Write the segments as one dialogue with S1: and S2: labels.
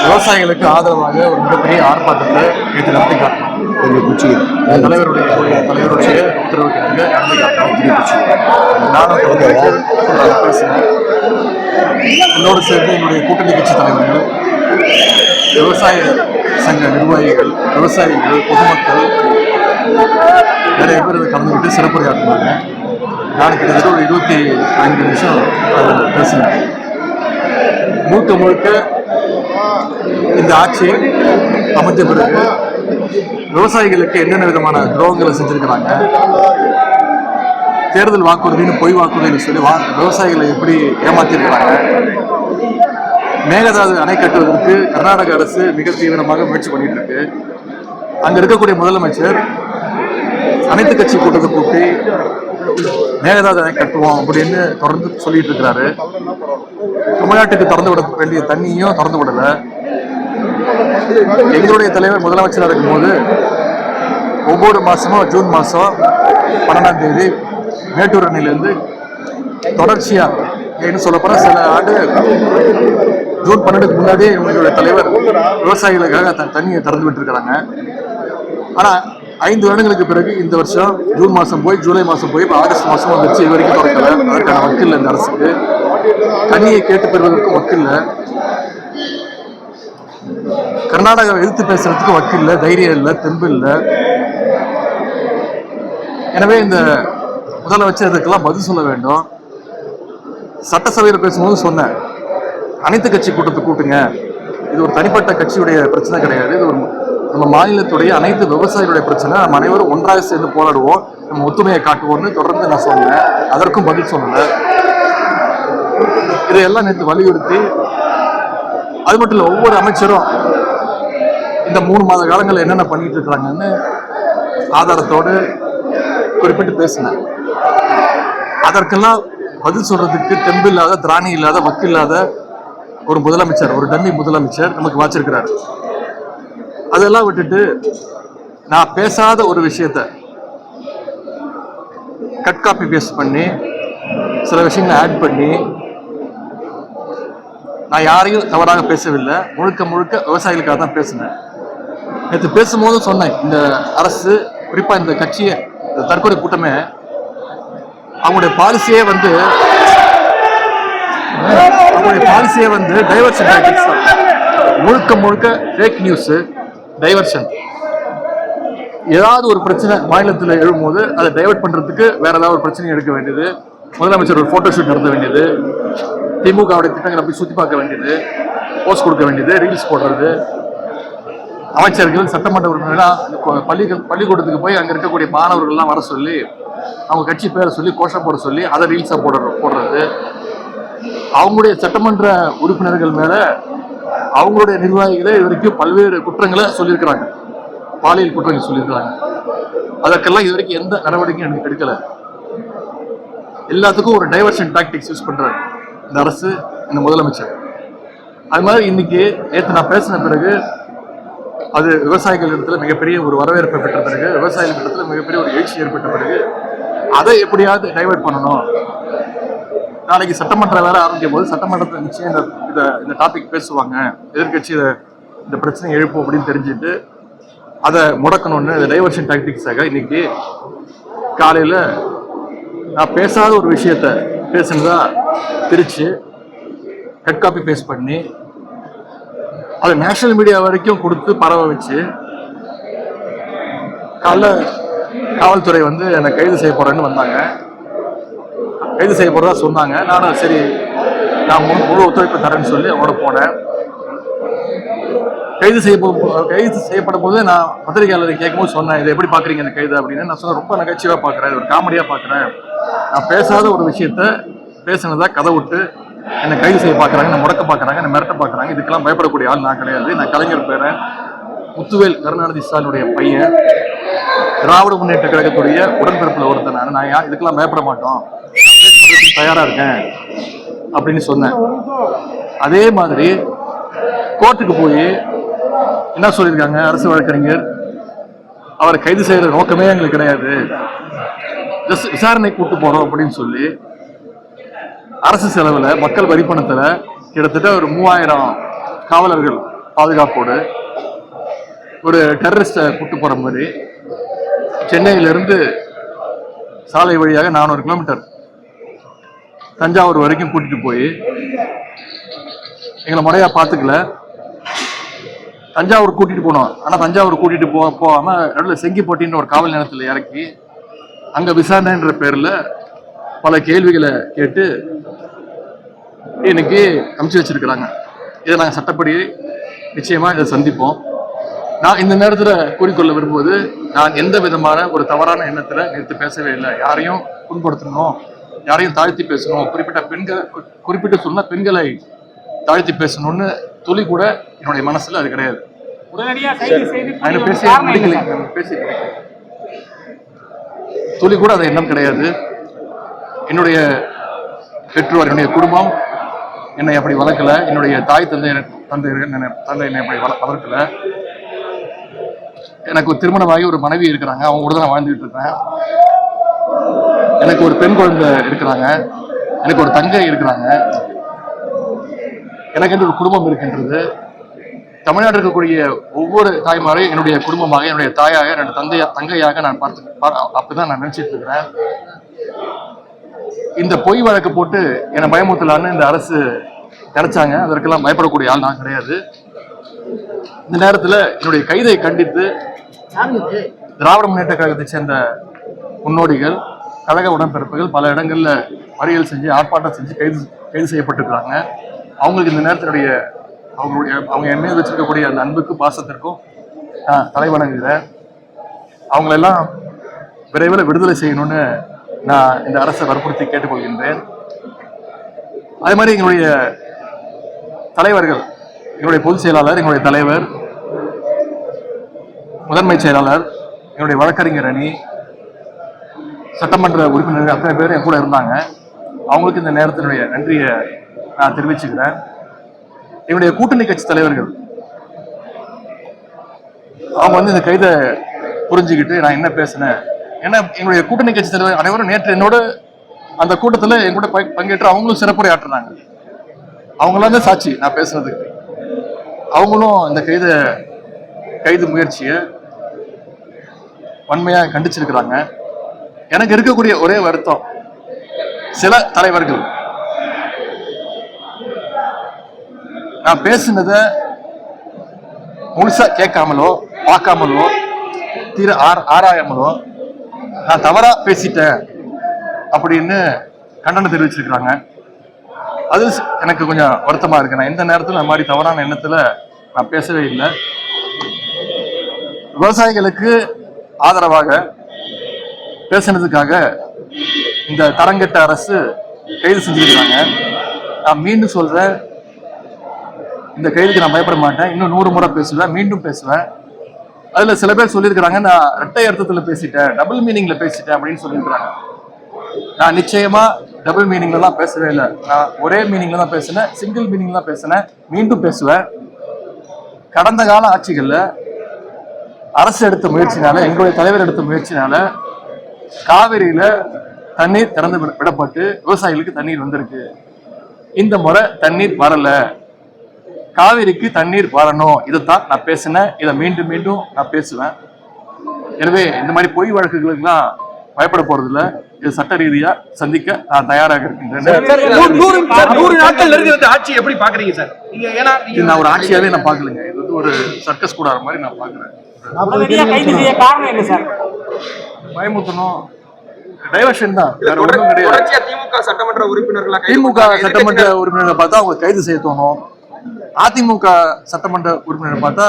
S1: விவசாயிகளுக்கு ஆதரவாக ஒரு மிகப்பெரிய ஆர்ப்பாட்டத்தை நேற்று நடத்தி காட்டணும். தலைவருடைய உத்தரவுக்கு நடத்தி காட்டணும். நானும் பேசினேன். என்னோடு சேர்ந்து என்னுடைய கூட்டணி கட்சி தலைவர்கள், விவசாய சங்க நிர்வாகிகள், விவசாயிகள், பொதுமக்கள் நிறைய பேர் இதை கலந்துக்கிட்டு சிறப்புரையாற்றினாங்க. நான் கிட்டத்தட்ட ஒரு 25 நிமிஷம் பேசினேன். முழுக்க முழுக்க இந்த ஆட்சி அமைஞ்ச பிறகு விவசாயிகளுக்கு என்னென்ன விதமான துரோகங்களை செஞ்சிருக்கிறாங்க, தேர்தல் வாக்குறுதின்னு பொய் வாக்குறுதின்னு சொல்லி விவசாயிகளை எப்படி ஏமாத்திருக்கிறாங்க, மேகதாது அணை கட்டுவதற்கு கர்நாடக அரசு மிக தீவிரமாக முயற்சி பண்ணிட்டு இருக்கு. அங்க இருக்கக்கூடிய முதலமைச்சர் அனைத்து கட்சி கூட்டத்தை கூட்டி மேகதாது அணை கட்டுவோம் அப்படின்னு தொடர்ந்து சொல்லிட்டு இருக்கிறாரு. தமிழ்நாட்டுக்கு திறந்து விட வேண்டிய தண்ணியும் திறந்து விடல. எங்களுடைய தலைவர் முதலமைச்சராக இருக்கும்போது ஒவ்வொரு மாசமும் ஜூன் மாசம் 12ஆம் தேதி மேட்டூர் அணையிலிருந்து தொடர்ச்சியா என்ன சொல்ல போனா சில ஆண்டு ஜூன் 12க்கு முன்னாடியே எங்களுடைய தலைவர் விவசாயிகளுக்காக தண்ணியை திறந்து விட்டு இருக்கிறாங்க. ஆனா 5 வருடங்களுக்கு பிறகு இந்த வருஷம் ஜூன் மாசம் போய் ஜூலை மாசம் போய் ஆகஸ்ட் மாசம் வந்துருச்சு. இது வரைக்கும் திறக்கல. அதற்கான வக்கில்லை. இந்த அரசுக்கு தண்ணியை கேட்டு பெறுவதற்கும் வக்கில்லை. கர்நாடகாவை எதிர்த்து பேசுறதுக்கு வக்கில்லை, தைரியம் இல்லை, தெம்பு இல்லை. எனவே இந்த முதலமைச்சர் இதுக்கெல்லாம் பதில் சொல்ல வேண்டும். சட்டசபையில் பேசும்போது சொன்னேன், அனைத்து கட்சி கூட்டத்தை கூட்டுங்க. இது ஒரு தனிப்பட்ட கட்சியுடைய பிரச்சனை கிடையாது. இது ஒரு நம்ம மாநிலத்துடைய அனைத்து விவசாயிகளுடைய பிரச்சனை. நம்ம அனைவரும் ஒன்றாக சேர்ந்து போராடுவோம், நம்ம ஒத்துமையை காட்டுவோம்னு தொடர்ந்து நான் சொன்னேன். அதற்கும் பதில் சொல்லல. இதையெல்லாம் நேற்று வலியுறுத்தி, அது மட்டும் இல்லை, ஒவ்வொரு அமைச்சரும் இந்த 3 மாத காலங்களில் என்னென்ன பண்ணிட்டு இருக்கிறாங்கன்னு ஆதாரத்தோடு குறிப்பிட்டு பேசினேன். அதற்கெல்லாம் பதில் சொல்றதுக்கு தெம்பு இல்லாத, திராணி இல்லாத, வக்கில்லாத ஒரு முதலமைச்சர், ஒரு டம்மி முதலமைச்சர் நமக்கு வாச்சிருக்கிறார். அதெல்லாம் விட்டுட்டு நான் பேசாத ஒரு விஷயத்த கட் காப்பி பேஸ்ட் பண்ணி சில விஷயங்களை ஆட் பண்ணி, நான் யாரையும் தவறாக பேசவில்லை. முழுக்க முழுக்க விவசாயிகளுக்காக தான் பேசினேன். நேற்று பேசும்போது சொன்னேன், இந்த அரசு குறிப்பா இந்த கட்சியை, இந்த தற்கொலை கூட்டமே அவங்களுடைய பாலிசியே வந்து டைவர்ஷன் டாக்டிக்ஸ் தான். முழுக்க முழுக்க ஃபேக் நியூஸ், டைவர்ஷன். ஏதாவது ஒரு பிரச்சனை மாநிலத்தில் எழும்போது அதை டைவர்ட் பண்றதுக்கு வேற ஏதாவது ஒரு பிரச்சனை எடுக்க வேண்டியது, முதலமைச்சர் ஒரு போட்டோஷூட் நடத்த வேண்டியது, திமுகவுடைய திட்டங்களை போய் சுத்தி பார்க்க வேண்டியது, போஸ்ட் கொடுக்க வேண்டியது, ரீல்ஸ் போடுறது, அமைச்சர்கள் சட்டமன்ற உறுப்பினர்கள் பள்ளிக்கூடத்துக்கு போய் அங்க இருக்கக்கூடிய மாணவர்கள்லாம் வர சொல்லி அவங்க கட்சி பேரை சொல்லி கோஷம் போட சொல்லி அதை ரீல்ஸா போடுறது, அவங்களுடைய சட்டமன்ற உறுப்பினர்கள் மேல அவங்களுடைய நிர்வாகிகளே இது வரைக்கும் பல்வேறு குற்றங்களை சொல்லியிருக்கிறாங்க, பாலியல் குற்றங்கள் சொல்லியிருக்கிறாங்க. அதற்கெல்லாம் இது வரைக்கும் எந்த நடவடிக்கையும் எனக்கு எடுக்கல. எல்லாத்துக்கும் ஒரு டைவர்ஷன் டாக்டிக்ஸ் யூஸ் பண்றாரு இந்த அரசு, இந்த முதலமைச்சர். அது மாதிரி இன்னைக்கு நேற்று நான் பேசின பிறகு அது விவசாயிகள் இடத்துல மிகப்பெரிய ஒரு வரவேற்பை பெற்ற பிறகு, விவசாயிகள் இடத்துல மிகப்பெரிய ஒரு எழுச்சி ஏற்பட்ட பிறகு அதை எப்படியாவது டைவர்ட் பண்ணணும். நாளைக்கு சட்டமன்ற வேலை ஆரம்பிக்கும் போது சட்டமன்றத்தில் நிச்சயம் இந்த டாபிக் பேசுவாங்க, எதிர்கட்சி இந்த பிரச்சனை எழுப்பும் அப்படின்னு தெரிஞ்சுட்டு அதை முடக்கணும்னு டைவர்ஷன் டாக்டிக்ஸாக இன்னைக்கு காலையில் நான் பேசாத ஒரு விஷயத்த பேசுனதா பிரித்து கட் காப்பி பேஸ்ட் பண்ணி அதை நேஷனல் மீடியா வரைக்கும் கொடுத்து பரவ வச்சு காலைல காவல்துறை என்னை கைது செய்ய போறேன்னு வந்தாங்க. கைது செய்ய போறதா சொன்னாங்க. நானும் சரி, நான் முழு ஒத்துழைப்பு தரேன்னு சொல்லி அவங்களோட போனேன். கைது செய்யப்படும் போது நான் பத்திரிகையாளரை கேட்கும்போது சொன்னேன், இதை எப்படி பாக்குறீங்க இந்த கைது அப்படின்னு. நான் சொன்னேன், ரொம்ப நகைச்சுவையா பாக்குறேன், ஒரு காமெடியா பாக்குறேன். நான் பேசாத ஒரு விஷயத்த பேசினதா கதை விட்டு என்னை கைது செய்ய பாக்குறாங்க, என்னை முடக்க பாக்குறாங்க, என்னை மிரட்ட பாக்குறாங்க. இதுக்கெல்லாம் பயப்படக்கூடிய ஆள் நான் கிடையாது. நான் கலைஞர் பேரன், முத்துவேல் கருணாநிதி ஸ்டாலினுடைய பையன், திராவிட முன்னேற்ற கழகத்துடைய உடன்பிறப்புல ஒருத்தன். நான் இதுக்கெல்லாம் பயப்பட மாட்டோம், தயாரா இருக்கேன் அப்படின்னு சொன்னேன். அதே மாதிரி கோர்ட்டுக்கு போய் என்ன சொல்லியிருக்காங்க அரசு வழக்கறிஞர், அவரை கைது செய்யற நோக்கமே எங்களுக்கு கிடையாது, ஜஸ்ட் விசாரணை கூட்டு போறோம் அப்படின்னு சொல்லி அரசு செலவுல மக்கள் வரி பணத்துல கிட்டத்தட்ட ஒரு 3000 காவலர்கள் பாதுகாப்போடு ஒரு டெரரிஸ்டை கூட்டு போற மாதிரி சென்னையிலிருந்து சாலை வழியாக 400 கிலோமீட்டர் தஞ்சாவூர் வரைக்கும் கூட்டிட்டு போய் எங்களை முறையா பார்த்துக்கல. தஞ்சாவூர் கூட்டிட்டு போனோம். ஆனா தஞ்சாவூர் கூட்டிட்டு போகாம நடுவில் செங்கிப்பட்டின்னு ஒரு காவல் நிலையத்தில் இறக்கி அங்க விசாரணைன்ற பேர்ல பல கேள்விகளை கேட்டு இன்னைக்கு அமுச்சு வச்சிருக்கிறாங்க. இதை நாங்கள் சட்டப்படி நிச்சயமா இதை சந்திப்போம். நான் இந்த நேரத்துல கூறிக்கொள்ள விரும்புவது, நான் எந்த விதமான ஒரு தவறான எண்ணத்துல நேற்று பேசவே இல்லை. யாரையும் புண்படுத்தணும், யாரையும் தாழ்த்தி பேசணும், குறிப்பிட்டு சொன்ன பெண்களை தாழ்த்தி பேசணும்னு துளி கூட என்னுடைய மனசுல அது கிடையாது. துளி கூட அது எண்ணம் கிடையாது. என்னுடைய பெற்றோர், என்னுடைய குடும்பம் என்னை அப்படி வளர்க்கல. என்னுடைய தாய் தந்தை என்னை அப்படி வளர்க்கல. எனக்கு ஒரு திருமணமாகி ஒரு மனைவி இருக்கிறாங்க, அவங்க கூட தான் வாழ்ந்துட்டு இருக்கேன். எனக்கு ஒரு பெண் குழந்தை இருக்கிறாங்க, எனக்கு ஒரு தங்கை இருக்கிறாங்க, எனக்கு ஒரு குடும்பம் இருக்கின்றது. தமிழ்நாட்டில் இருக்கக்கூடிய ஒவ்வொரு தாய்மாரையும் என்னுடைய குடும்பமாக, என்னுடைய தாயாக, என்னுடைய தங்கையாக நான் அப்படிதான் நான் நினைச்சிட்டு இருக்கிறேன். இந்த பொய் வழக்கு போட்டு என்னை பயமுறுத்தலான்னு இந்த அரசு நினைச்சாங்க. அதற்கெல்லாம் பயப்படக்கூடிய ஆள் நான் கிடையாது. இந்த நேரத்தில் என்னுடைய கைதை கண்டித்து திராவிட முன்னேற்ற கழகத்தை சேர்ந்த முன்னோடிகள், கழக உடன்பிறப்புகள் பல இடங்கள்ல மறியல் செஞ்சு ஆர்ப்பாட்டம் செஞ்சு கைது செய்யப்பட்டிருக்கிறாங்க. அவங்களுக்கு இந்த நேரத்தினுடைய அவங்க என் மீது வச்சிருக்கக்கூடிய அந்த அன்புக்கு பாசத்திற்கும் நான் தலை வணங்குகிறேன். அவங்களெல்லாம் விரைவில் விடுதலை செய்யணும்னு நான் இந்த அரசை வற்புறுத்தி கேட்டுக்கொள்கின்றேன். அதே மாதிரி எங்களுடைய தலைவர்கள், எங்களுடைய பொதுச் செயலாளர், எங்களுடைய தலைவர், முதன்மை செயலாளர், என்னுடைய வழக்கறிஞர் அணி, சட்டமன்ற உறுப்பினர்கள் அத்தனை பேர் என் கூட இருந்தாங்க. அவங்களுக்கு இந்த நேரத்தினுடைய நன்றியை நான் தெரிவிச்சுக்கிறேன். என்னுடைய கூட்டணி கட்சி தலைவர்கள் அவங்க இந்த கைதை புரிஞ்சுக்கிட்டு நான் என்ன பேசினேன், ஏன்னா எங்களுடைய கூட்டணி கட்சி தலைவர் அனைவரும் நேற்று என்னோட அந்த கூட்டத்தில் என் கூட பங்கேற்று அவங்களும் சிறப்புரை ஆற்றுறாங்க. அவங்களாம் தான் சாட்சி நான் பேசுனதுக்கு. அவங்களும் இந்த கைது முயற்சியை வன்மையாக கண்டிச்சிருக்கிறாங்க. எனக்கு இருக்கக்கூடிய ஒரே வருத்தம், சில தலைவர்கள் நான் பேசுனதை முழுசா கேட்காமலோ பார்க்காமலோ ஆராயாமலோ நான் தவறா பேசிட்டேன் அப்படின்னு கண்டனம் தெரிவிச்சிருக்கிறாங்க. அது எனக்கு கொஞ்சம் வருத்தமா இருக்கு. நான் எந்த நேரத்தில் அந்த மாதிரி தவறான எண்ணத்துல நான் பேசவே இல்லை. விவசாயிகளுக்கு ஆதரவாக பேசுனதுக்காக இந்த தரங்கெட்ட அரசு கைது செஞ்சிருக்கிறாங்க. நான் மீண்டும் சொல்றேன், இந்த கைதுக்கு நான் பயப்பட மாட்டேன். இன்னும் 100 முறை பேசுவேன், மீண்டும் பேசுவேன். அதுல சில பேர் சொல்லியிருக்கிறாங்க, நான் இரட்டை அர்த்தத்துல பேசிட்டேன், டபுள் மீனிங்ல பேசிட்டேன் அப்படின்னு சொல்லியிருக்கிறாங்க. நான் நிச்சயமா டபுள் மீனிங்ல எல்லாம் பேசவே இல்லை. நான் ஒரே மீனிங்ல தான் பேசினேன், சிங்கிள் மீனிங்ல தான் பேசினேன், மீண்டும் பேசுவேன். கடந்த கால ஆட்சிகள்ல அரசு எடுத்த முயற்சினால, எங்களுடைய தலைவர் எடுத்த முயற்சினால காவிரியில தண்ணீர் திறந்து விடப்பட்டு விவசாயிகளுக்கு தண்ணீர் வந்திருக்கு. இந்த முறை தண்ணீர் வரல, காவிரிக்கு தண்ணீர் வரணும். இதைத்தான் நான் பேசினேன். இதை மீண்டும் மீண்டும் நான் பேசுவேன். எனவே இந்த மாதிரி பொய் வழக்குகளுக்கெல்லாம் பயப்பட போறது இல்லை. இது சட்ட ரீதியா சந்திக்க நான் தயாராக இருக்கின்றேன்.
S2: ஆட்சி எப்படி பாக்குறீங்க சார்?
S1: நான் ஒரு ஆட்சியாவே நான் பாக்கலைங்க. இது வந்து ஒரு சர்க்கஸ் கூடார மாதிரி நான் பாக்குறேன். பயமுத்தணும், டைவர்ஷன் தான், வேற ஒன்றும் கிடையாது.
S2: திமுக சட்டமன்ற
S1: உறுப்பினர்களை பார்த்தா அவங்க கைது செய்ய தோணும். அதிமுக சட்டமன்ற உறுப்பினர் பார்த்தா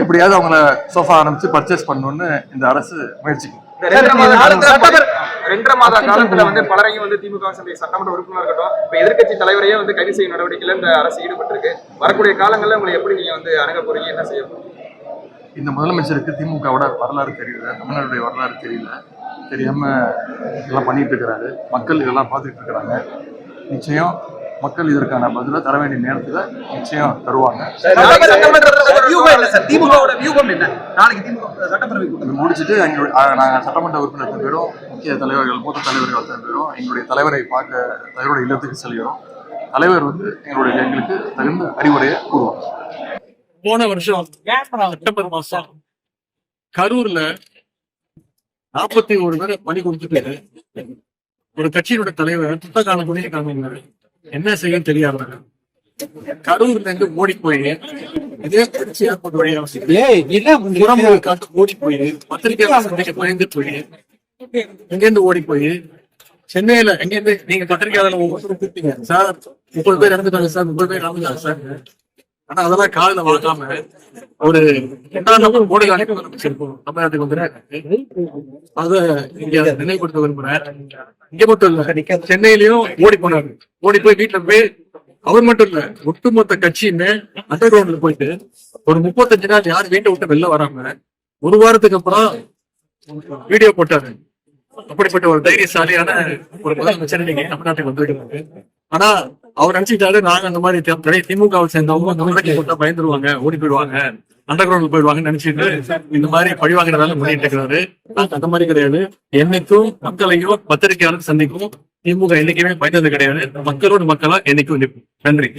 S1: எப்படியாவது அவங்கள சோஃபா ஆரம்பிச்சு பர்ச்சேஸ் பண்ணணும்னு இந்த அரசு முயற்சிக்கும்.
S2: 2.5 மாத காலத்துல பலரையும் திமுக சட்டமன்ற உறுப்பினர் இருக்கட்டும், இப்ப எதிர்கட்சி தலைவரையே கைது செய்யும் நடவடிக்கையில இந்த அரசு ஈடுபட்டு இருக்கு. வரக்கூடிய காலங்கள்ல உங்களை எப்படி நீங்க அணுக போறீங்க, என்ன செய்ய போறீங்க?
S1: இந்த முதலமைச்சருக்கு திமுகவோட வரலாறு தெரியல, தமிழ்நாடுடைய வரலாறு தெரியல, தெரியாம இதெல்லாம் பண்ணிட்டு இருக்கிறாரு. மக்கள் இதெல்லாம் பார்த்துட்டு இருக்கிறாங்க. நிச்சயம் மக்கள் இதற்கான பதில தர வேண்டிய நேரத்துல நிச்சயம் தருவாங்க. முடிச்சுட்டு நாங்க சட்டமன்ற உறுப்பினர் பேரும், முக்கிய தலைவர்கள், மூத்த தலைவர்கள் அத்தனை பேரும் எங்களுடைய தலைவரை பார்க்க தலைவருடைய இல்லத்துக்கு செல்கிறோம். தலைவர் எங்களுக்கு தகுந்த அறிவுரையை கூறுவாங்க. போன வருஷம் செப்டம்பர் மாசம் கரூர்ல 41 பேரை பணி கொடுத்துட்டு ஒரு கட்சியோட தலைவர் புத்தகான துணை காமிங்க என்ன செய்யும் தெரியாம கரூர்ல இருந்து ஓடி போய் இதே கட்சி ஏற்பட்ட வழியா ஓடி போய் பத்திரிகையாளர் பயந்து போய் எங்கேருந்து ஓடி போய் சென்னையில எங்கேருந்து நீங்க பத்திரிகையாளர் ஒவ்வொருத்தரும் கூப்பிட்டீங்க சார் 30 பேர் இறந்துட்டாங்க சார் 30 பேர் இறந்துட்டாங்க சார். ஆனா அதெல்லாம் காதுல வாங்காம ஒரு 8,000 கோடி அனுப்பி ஆரம்பிச்சிருக்கோம் தமிழ்நாட்டுக்கு வந்து அத இங்க நினைவுபடுத்த விரும்புறேன். இங்க மட்டும் இல்ல சென்னையிலயும் ஓடி போனாரு. ஓடி போய் வீட்டுல போய் அவர் மட்டும் இல்ல ஒட்டுமொத்த கட்சியுமே அண்டர் கிரவுண்ட்ல போயிட்டு ஒரு 35 நாள் யாரும் வீட்டை விட்டு வெளில வராம ஒரு வாரத்துக்கு அப்புறம் வீடியோ போட்டாரு. அப்படிப்பட்ட ஒரு தைரியசாலியான ஒரு முதலமைச்சர் நீங்க தமிழ்நாட்டுக்கு வந்துருக்காரு. ஆனா அவர் நினைச்சுட்டாரு நாங்க அந்த மாதிரி திமுகவை சேர்ந்தவங்க தமிழ்நாட்டுக்கு போட்டா பயந்துருவாங்க ஓடி போயிடுவாங்க அண்டர் கிரவுண்ட்ல போயிடுவாங்கன்னு நினைச்சிட்டு இந்த மாதிரி பழிவாங்கிறதால பண்ணிட்டு இருக்கிறாரு. நாங்க அந்த மாதிரி கிடையாது. என்னைக்கும் மக்களையும் பத்திரிகையாளர் சந்திக்கும் திமுக என்னைக்குமே பயந்தது கிடையாது. மக்களோட மக்களா என்னைக்கும் நிற்போம். நன்றி.